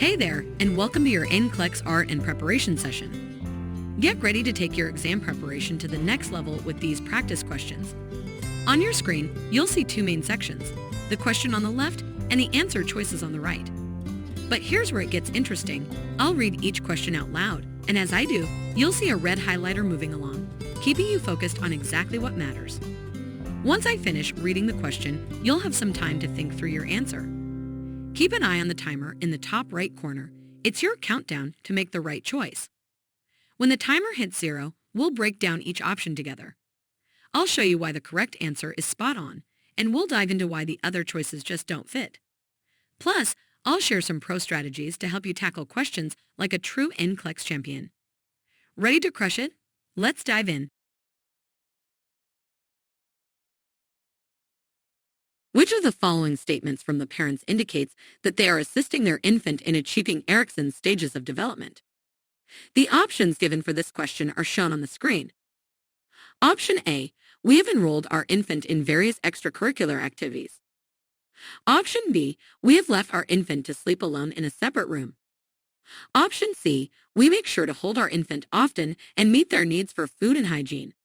Hey there, and welcome to your NCLEX-RN preparation session. Get ready to take your exam preparation to the next level with these practice questions. On your screen, you'll see two main sections, the question on the left and the answer choices on the right. But here's where it gets interesting. I'll read each question out loud, and as I do, you'll see a red highlighter moving along, keeping you focused on exactly what matters. Once I finish reading the question, you'll have some time to think through your answer. Keep an eye on the timer in the top right corner. It's your countdown to make the right choice. When the timer hits 0, we'll break down each option together. I'll show you why the correct answer is spot on, and we'll dive into why the other choices just don't fit. Plus, I'll share some pro strategies to help you tackle questions like a true NCLEX champion. Ready to crush it? Let's dive in. Which of the following statements from the parents indicates that they are assisting their infant in achieving Erikson's stages of development? The options given for this question are shown on the screen. Option A, we have enrolled our infant in various extracurricular activities. Option B, we have left our infant to sleep alone in a separate room. Option C, we make sure to hold our infant often and meet their needs for food and hygiene.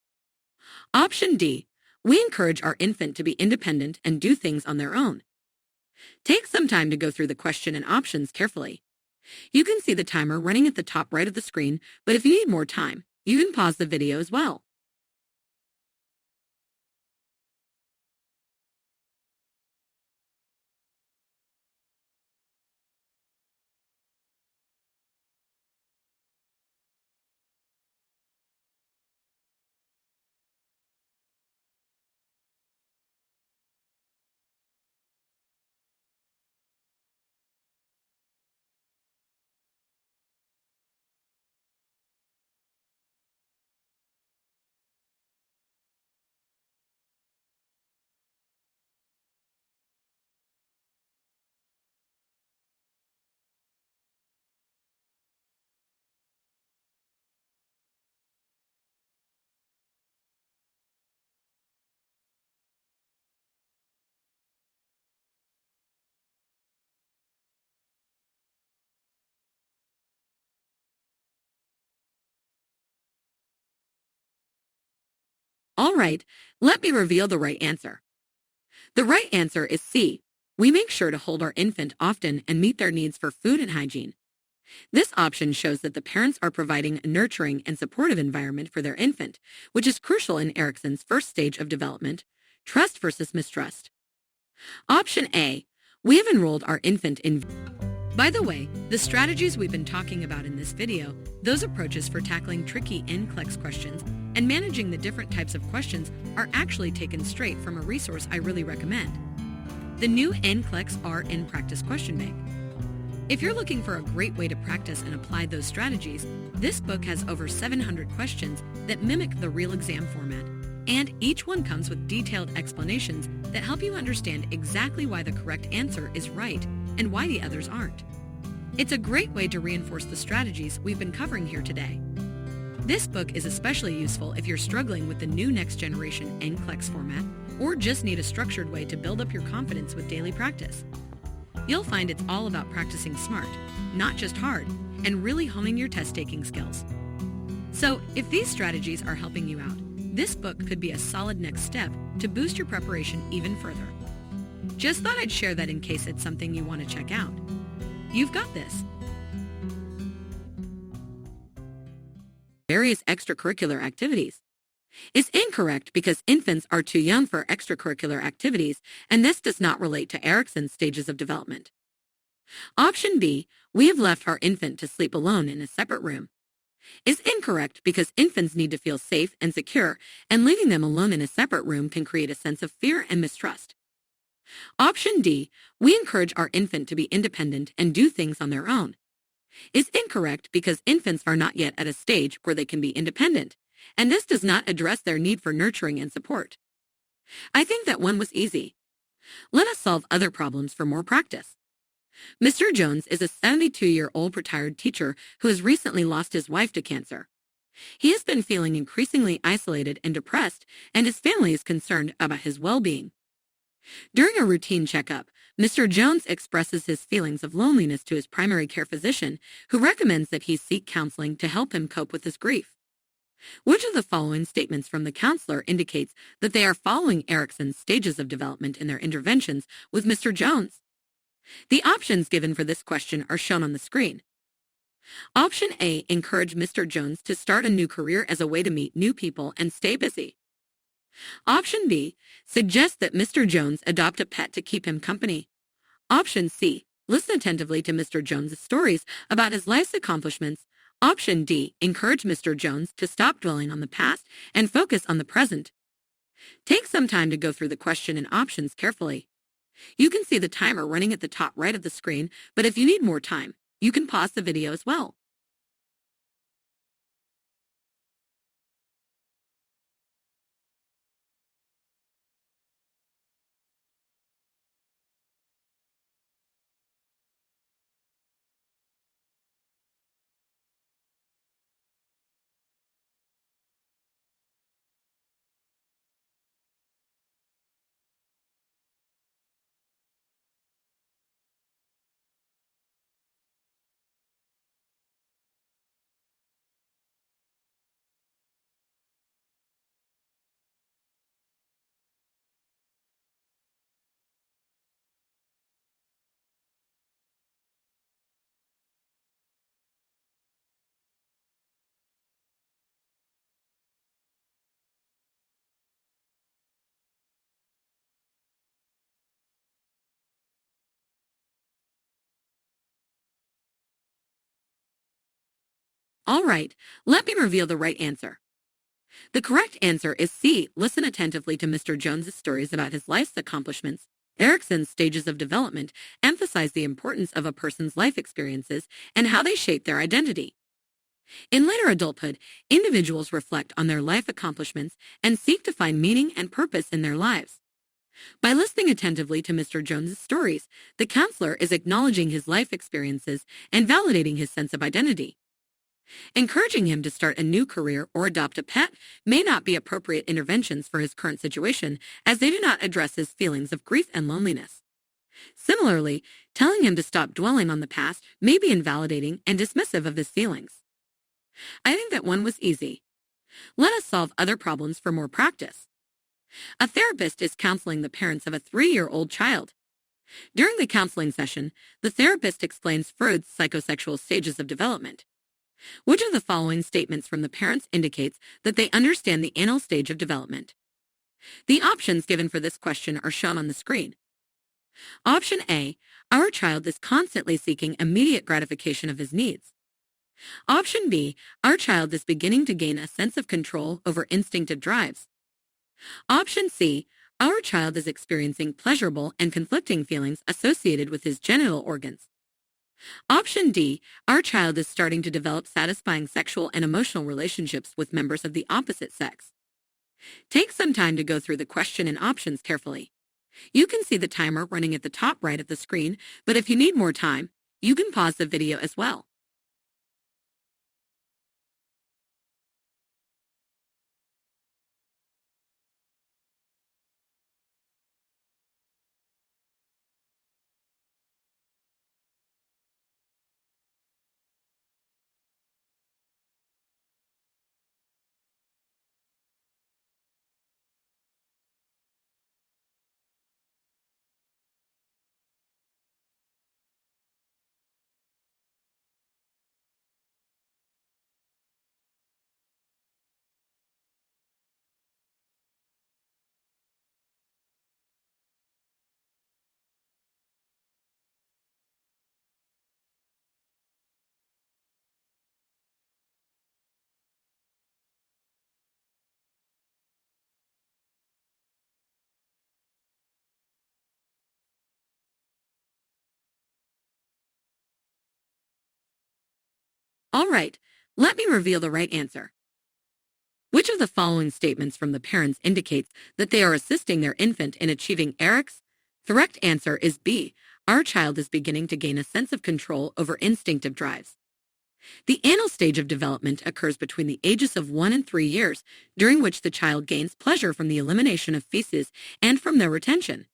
Option D, we encourage our infant to be independent and do things on their own. Take some time to go through the question and options carefully. You can see the timer running at the top right of the screen, but if you need more time, you can pause the video as well. All right, let me reveal the right answer. The right answer is C. We make sure to hold our infant often and meet their needs for food and hygiene. This option shows that the parents are providing a nurturing and supportive environment for their infant, which is crucial in Erikson's first stage of development, trust versus mistrust. Option A, we have enrolled our infant in... By the way, the strategies we've been talking about in this video, those approaches for tackling tricky NCLEX questions and managing the different types of questions are actually taken straight from a resource I really recommend, the new NCLEX-RN Practice Question Bank. If you're looking for a great way to practice and apply those strategies, this book has over 700 questions that mimic the real exam format, and each one comes with detailed explanations that help you understand exactly why the correct answer is right and why the others aren't. It's a great way to reinforce the strategies we've been covering here today. This book is especially useful if you're struggling with the new next generation NCLEX format or just need a structured way to build up your confidence with daily practice. You'll find it's all about practicing smart, not just hard, and really honing your test-taking skills. So, if these strategies are helping you out, this book could be a solid next step to boost your preparation even further. Just thought I'd share that in case it's something you want to check out. You've got this. Various extracurricular activities is incorrect because infants are too young for extracurricular activities, and this does not relate to Erikson's stages of development. Option B, we have left our infant to sleep alone in a separate room, is incorrect because infants need to feel safe and secure, and leaving them alone in a separate room can create a sense of fear and mistrust. Option D, we encourage our infant to be independent and do things on their own, is incorrect because infants are not yet at a stage where they can be independent, and this does not address their need for nurturing and support. I think that one was easy. Let us solve other problems for more practice. Mr. Jones is a 72-year-old retired teacher who has recently lost his wife to cancer. He has been feeling increasingly isolated and depressed, and his family is concerned about his well-being. During a routine checkup, Mr. Jones expresses his feelings of loneliness to his primary care physician, who recommends that he seek counseling to help him cope with his grief. Which of the following statements from the counselor indicates that they are following Erikson's stages of development in their interventions with Mr. Jones? The options given for this question are shown on the screen. Option A, encourage Mr. Jones to start a new career as a way to meet new people and stay busy. Option B, suggest that Mr. Jones adopt a pet to keep him company. Option C, listen attentively to Mr. Jones' stories about his life's accomplishments. Option D, encourage Mr. Jones to stop dwelling on the past and focus on the present. Take some time to go through the question and options carefully. You can see the timer running at the top right of the screen, but if you need more time, you can pause the video as well. All right, let me reveal the right answer. The correct answer is C. Listen attentively to Mr. Jones's stories about his life's accomplishments. Erikson's stages of development emphasize the importance of a person's life experiences and how they shape their identity. In later adulthood, individuals reflect on their life accomplishments and seek to find meaning and purpose in their lives. By listening attentively to Mr. Jones's stories, the counselor is acknowledging his life experiences and validating his sense of identity. Encouraging him to start a new career or adopt a pet may not be appropriate interventions for his current situation, as they do not address his feelings of grief and loneliness. Similarly, telling him to stop dwelling on the past may be invalidating and dismissive of his feelings. I think that one was easy. Let us solve other problems for more practice. A therapist is counseling the parents of a 3-year-old child. During the counseling session, the therapist explains Freud's psychosexual stages of development. Which of the following statements from the parents indicates that they understand the anal stage of development? The options given for this question are shown on the screen. Option A, our child is constantly seeking immediate gratification of his needs. Option B, our child is beginning to gain a sense of control over instinctive drives. Option C, our child is experiencing pleasurable and conflicting feelings associated with his genital organs. Option D, our child is starting to develop satisfying sexual and emotional relationships with members of the opposite sex. Take some time to go through the question and options carefully. You can see the timer running at the top right of the screen, but if you need more time, you can pause the video as well. All right, let me reveal the right answer. Which of the following statements from the parents indicates that they are assisting their infant in achieving Erikson? The correct answer is B. Our child is beginning to gain a sense of control over instinctive drives. The anal stage of development occurs between the ages of 1 and 3 years, during which the child gains pleasure from the elimination of feces and from their retention.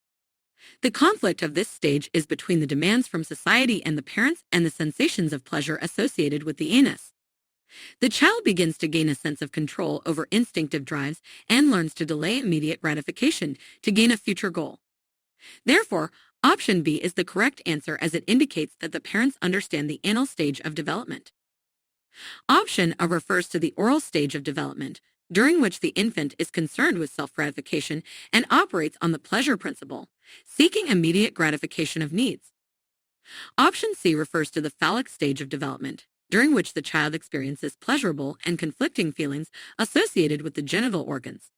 The conflict of this stage is between the demands from society and the parents and the sensations of pleasure associated with the anus. The child begins to gain a sense of control over instinctive drives and learns to delay immediate gratification to gain a future goal. Therefore, option B is the correct answer as it indicates that the parents understand the anal stage of development. Option A refers to the oral stage of development, during which the infant is concerned with self-gratification and operates on the pleasure principle, seeking immediate gratification of needs. Option C refers to the phallic stage of development, during which the child experiences pleasurable and conflicting feelings associated with the genital organs.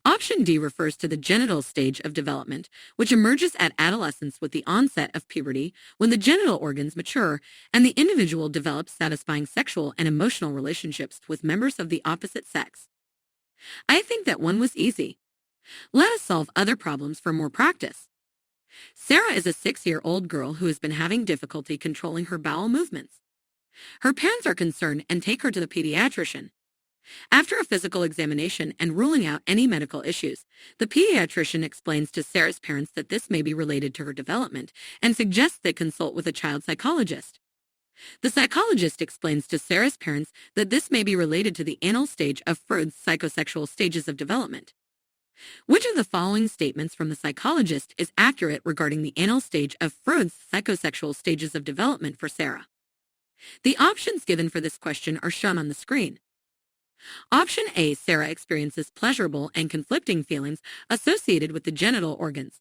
Option D refers to the genital stage of development, which emerges at adolescence with the onset of puberty when the genital organs mature and the individual develops satisfying sexual and emotional relationships with members of the opposite sex. I think that one was easy. Let us solve other problems for more practice. Sarah is a 6-year-old girl who has been having difficulty controlling her bowel movements. Her parents are concerned and take her to the pediatrician. After a physical examination and ruling out any medical issues, the pediatrician explains to Sarah's parents that this may be related to her development and suggests they consult with a child psychologist. The psychologist explains to Sarah's parents that this may be related to the anal stage of Freud's psychosexual stages of development. Which of the following statements from the psychologist is accurate regarding the anal stage of Freud's psychosexual stages of development for Sarah? The options given for this question are shown on the screen. Option A, Sarah experiences pleasurable and conflicting feelings associated with the genital organs.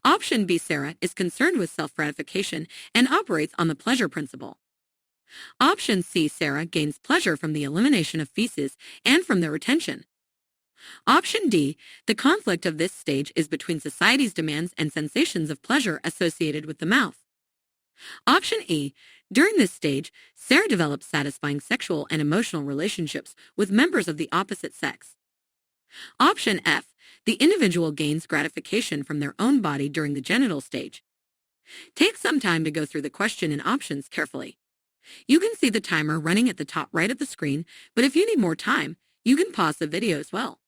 Option B, Sarah is concerned with self-gratification and operates on the pleasure principle. Option C, Sarah gains pleasure from the elimination of feces and from their retention. Option D, the conflict of this stage is between society's demands and sensations of pleasure associated with the mouth. Option E, during this stage, Sarah develops satisfying sexual and emotional relationships with members of the opposite sex. Option F, the individual gains gratification from their own body during the genital stage. Take some time to go through the question and options carefully. You can see the timer running at the top right of the screen, but if you need more time, you can pause the video as well.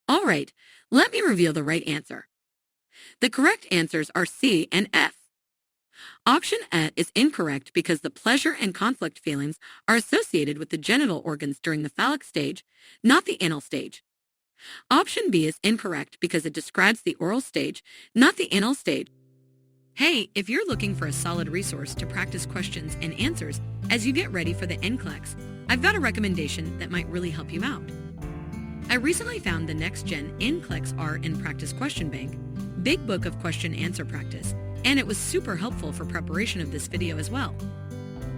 All right, let me reveal the right answer. The correct answers are C and F. Option A is incorrect because the pleasure and conflict feelings are associated with the genital organs during the phallic stage, not the anal stage. Option B is incorrect because it describes the oral stage, not the anal stage. Hey, if you're looking for a solid resource to practice questions and answers as you get ready for the NCLEX, I've got a recommendation that might really help you out. I recently found the Next Gen NCLEX-RN Practice Question Bank, Big Book of Question Answer Practice, and it was super helpful for preparation of this video as well.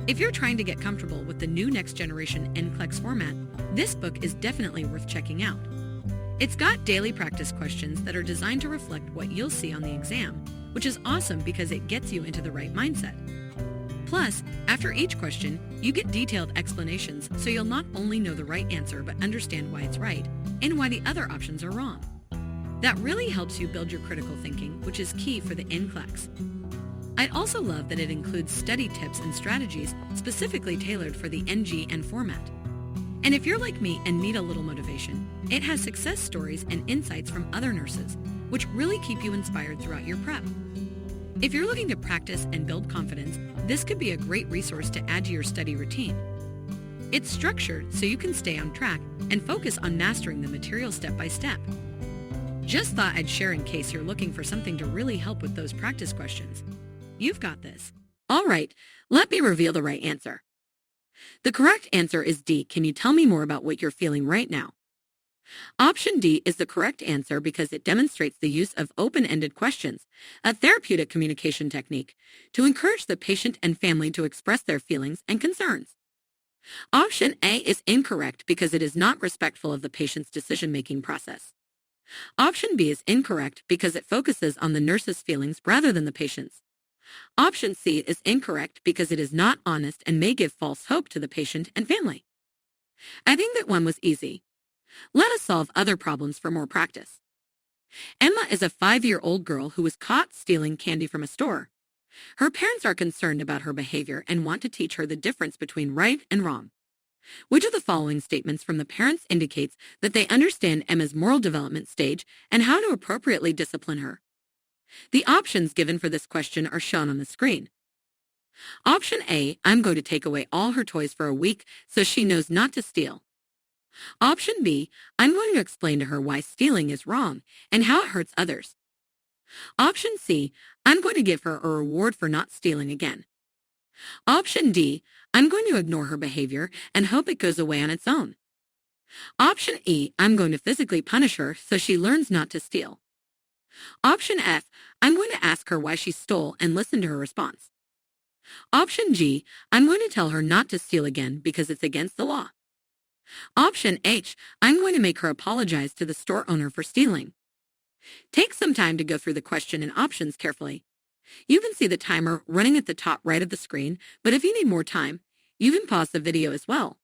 If you're trying to get comfortable with the new next generation NCLEX format, this book is definitely worth checking out. It's got daily practice questions that are designed to reflect what you'll see on the exam, which is awesome because it gets you into the right mindset. Plus, after each question, you get detailed explanations so you'll not only know the right answer but understand why it's right and why the other options are wrong. That really helps you build your critical thinking, which is key for the NCLEX. I also love that it includes study tips and strategies specifically tailored for the NGN format. And if you're like me and need a little motivation, it has success stories and insights from other nurses, which really keep you inspired throughout your prep. If you're looking to practice and build confidence, this could be a great resource to add to your study routine. It's structured so you can stay on track and focus on mastering the material step by step. Just thought I'd share in case you're looking for something to really help with those practice questions. You've got this. All right, let me reveal the right answer. The correct answer is D. Can you tell me more about what you're feeling right now? Option D is the correct answer because it demonstrates the use of open-ended questions, a therapeutic communication technique, to encourage the patient and family to express their feelings and concerns. Option A is incorrect because it is not respectful of the patient's decision-making process. Option B is incorrect because it focuses on the nurse's feelings rather than the patient's. Option C is incorrect because it is not honest and may give false hope to the patient and family. I think that one was easy. Let us solve other problems for more practice. Emma is a 5-year-old girl who was caught stealing candy from a store. Her parents are concerned about her behavior and want to teach her the difference between right and wrong. Which of the following statements from the parents indicates that they understand Emma's moral development stage and how to appropriately discipline her? The options given for this question are shown on the screen. Option A, I'm going to take away all her toys for a week so she knows not to steal. Option B, I'm going to explain to her why stealing is wrong and how it hurts others. Option C, I'm going to give her a reward for not stealing again. Option D, I'm going to ignore her behavior and hope it goes away on its own. Option E, I'm going to physically punish her so she learns not to steal. Option F, I'm going to ask her why she stole and listen to her response. Option G, I'm going to tell her not to steal again because it's against the law. Option H, I'm going to make her apologize to the store owner for stealing. Take some time to go through the question and options carefully. You can see the timer running at the top right of the screen, but if you need more time, you can pause the video as well.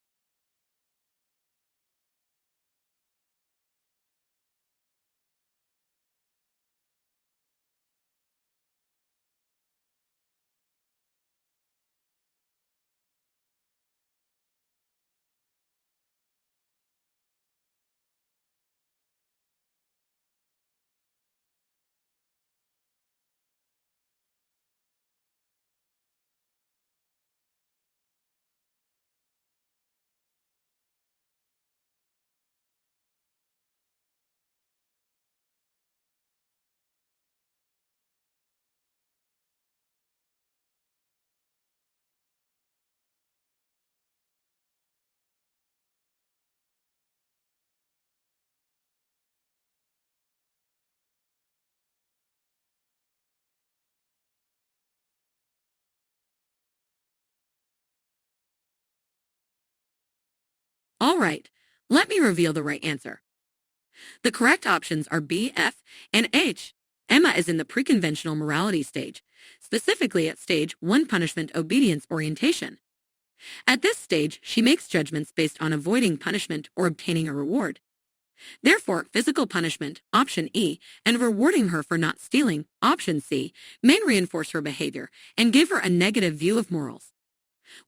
All right, let me reveal the right answer. The correct options are B, F, and H. Emma is in the pre-conventional morality stage, specifically at stage 1 punishment obedience orientation. At this stage, she makes judgments based on avoiding punishment or obtaining a reward. Therefore, physical punishment, option E, and rewarding her for not stealing, option C, may reinforce her behavior and give her a negative view of morals.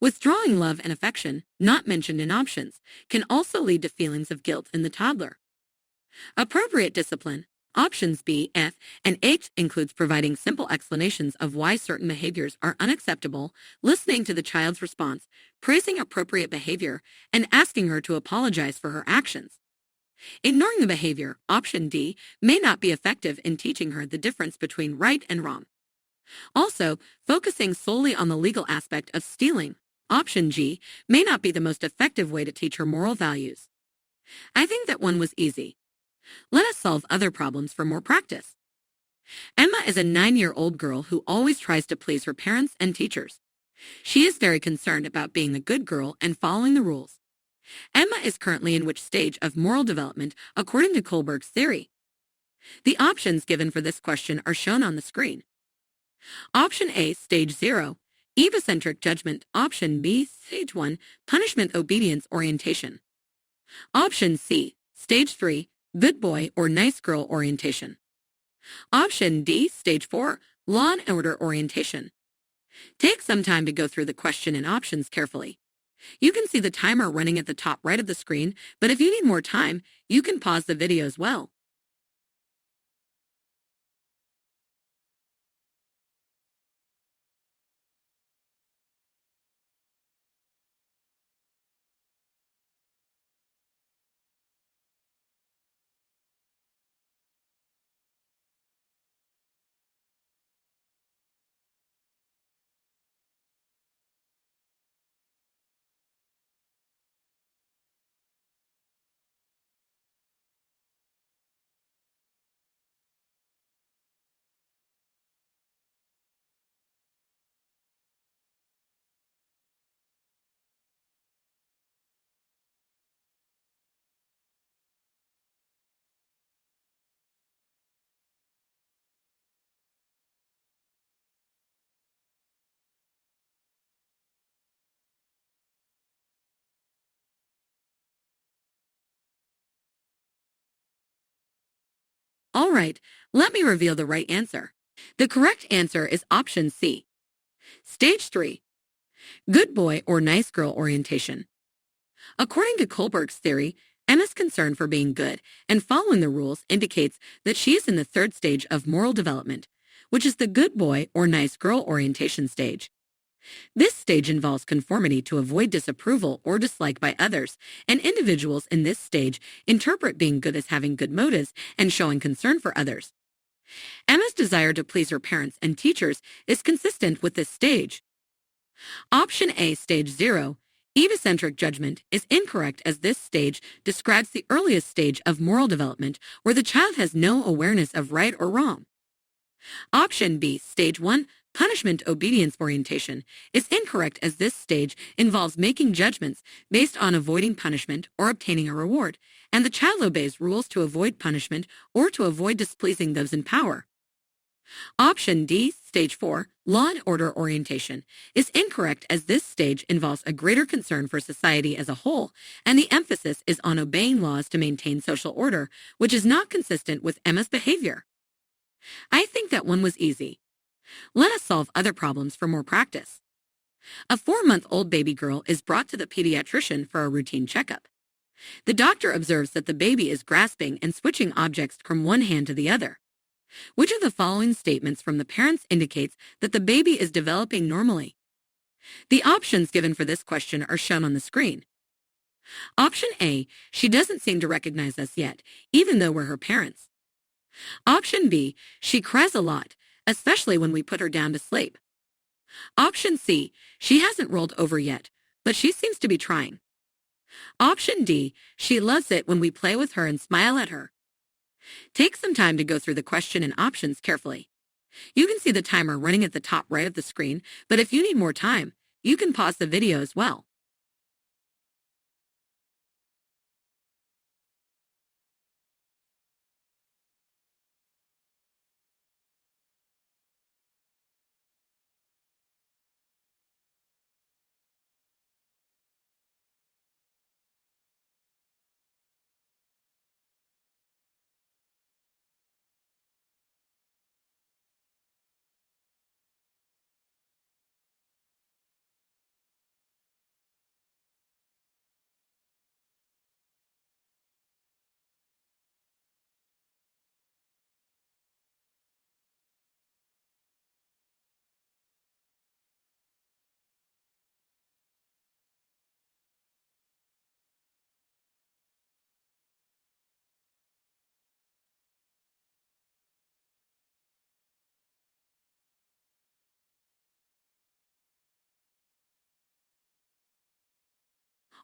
Withdrawing love and affection, not mentioned in options, can also lead to feelings of guilt in the toddler. Appropriate discipline, options B, F, and H includes providing simple explanations of why certain behaviors are unacceptable, listening to the child's response, praising appropriate behavior, and asking her to apologize for her actions. Ignoring the behavior, option D, may not be effective in teaching her the difference between right and wrong. Also, focusing solely on the legal aspect of stealing, option G, may not be the most effective way to teach her moral values. I think that one was easy. Let us solve other problems for more practice. Emma is a 9-year-old girl who always tries to please her parents and teachers. She is very concerned about being a good girl and following the rules. Emma is currently in which stage of moral development according to Kohlberg's theory? The options given for this question are shown on the screen. Option A, stage 0, egocentric judgment. Option B, stage 1, punishment obedience orientation. Option C, stage 3, good boy or nice girl orientation. Option D, stage 4, law and order orientation. Take some time to go through the question and options carefully. You can see the timer running at the top right of the screen, but if you need more time, you can pause the video as well. All right, let me reveal the right answer. The correct answer is option C. Stage 3. Good boy or nice girl orientation. According to Kohlberg's theory, Emma's concern for being good and following the rules indicates that she is in the third stage of moral development, which is the good boy or nice girl orientation stage. This stage involves conformity to avoid disapproval or dislike by others, and individuals in this stage interpret being good as having good motives and showing concern for others. Emma's desire to please her parents and teachers is consistent with this stage. Option A, stage 0, egocentric judgment, is incorrect as this stage describes the earliest stage of moral development where the child has no awareness of right or wrong. Option B, stage 1, punishment obedience orientation, is incorrect as this stage involves making judgments based on avoiding punishment or obtaining a reward, and the child obeys rules to avoid punishment or to avoid displeasing those in power. Option D, stage 4, law and order orientation, is incorrect as this stage involves a greater concern for society as a whole, and the emphasis is on obeying laws to maintain social order, which is not consistent with Emma's behavior. I think that one was easy. Let us solve other problems for more practice. A 4-month-old baby girl is brought to the pediatrician for a routine checkup. The doctor observes that the baby is grasping and switching objects from one hand to the other. Which of the following statements from the parents indicates that the baby is developing normally? The options given for this question are shown on the screen. Option A, she doesn't seem to recognize us yet, even though we're her parents. Option B, she cries a lot, especially when we put her down to sleep. Option C, she hasn't rolled over yet, but she seems to be trying. Option D, she loves it when we play with her and smile at her. Take some time to go through the question and options carefully. You can see the timer running at the top right of the screen, but if you need more time, you can pause the video as well.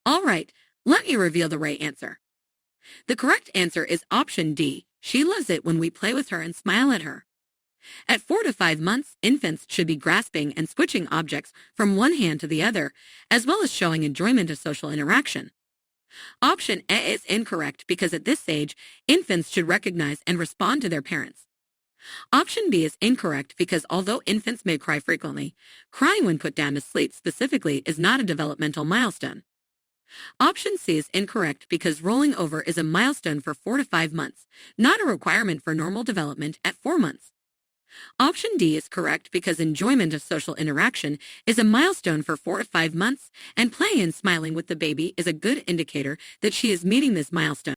All right, let me reveal the right answer. The correct answer is option D. She loves it when we play with her and smile at her. At 4 to 5 months, infants should be grasping and switching objects from one hand to the other, as well as showing enjoyment of social interaction. Option A is incorrect because at this age, infants should recognize and respond to their parents. Option B is incorrect because although infants may cry frequently, crying when put down to sleep specifically is not a developmental milestone. Option C is incorrect because rolling over is a milestone for 4 to 5 months, not a requirement for normal development at 4 months. Option D is correct because enjoyment of social interaction is a milestone for 4 to 5 months, and playing and smiling with the baby is a good indicator that she is meeting this milestone.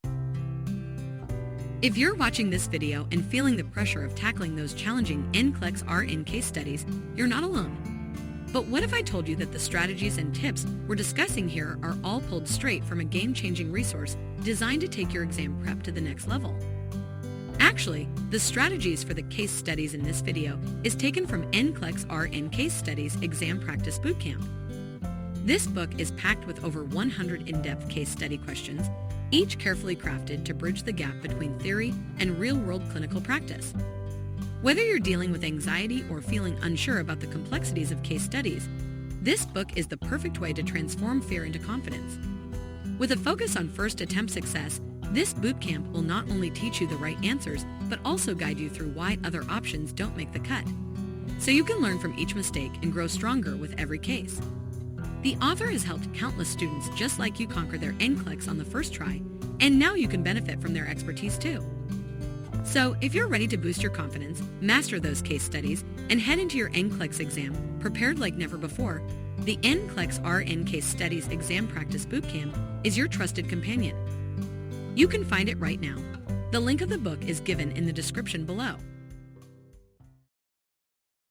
If you're watching this video and feeling the pressure of tackling those challenging NCLEX-RN case studies, you're not alone. But what if I told you that the strategies and tips we're discussing here are all pulled straight from a game-changing resource designed to take your exam prep to the next level? Actually, the strategies for the case studies in this video is taken from NCLEX-RN Case Studies Exam Practice Bootcamp. This book is packed with over 100 in-depth case study questions, each carefully crafted to bridge the gap between theory and real-world clinical practice. Whether you're dealing with anxiety or feeling unsure about the complexities of case studies, this book is the perfect way to transform fear into confidence. With a focus on first attempt success, this bootcamp will not only teach you the right answers, but also guide you through why other options don't make the cut, so you can learn from each mistake and grow stronger with every case. The author has helped countless students just like you conquer their NCLEX on the first try, and now you can benefit from their expertise too. So if you're ready to boost your confidence, master those case studies, and head into your NCLEX exam prepared like never before, the NCLEX-RN Case Studies Exam Practice Bootcamp is your trusted companion. You can find it right now. The link of the book is given in the description below.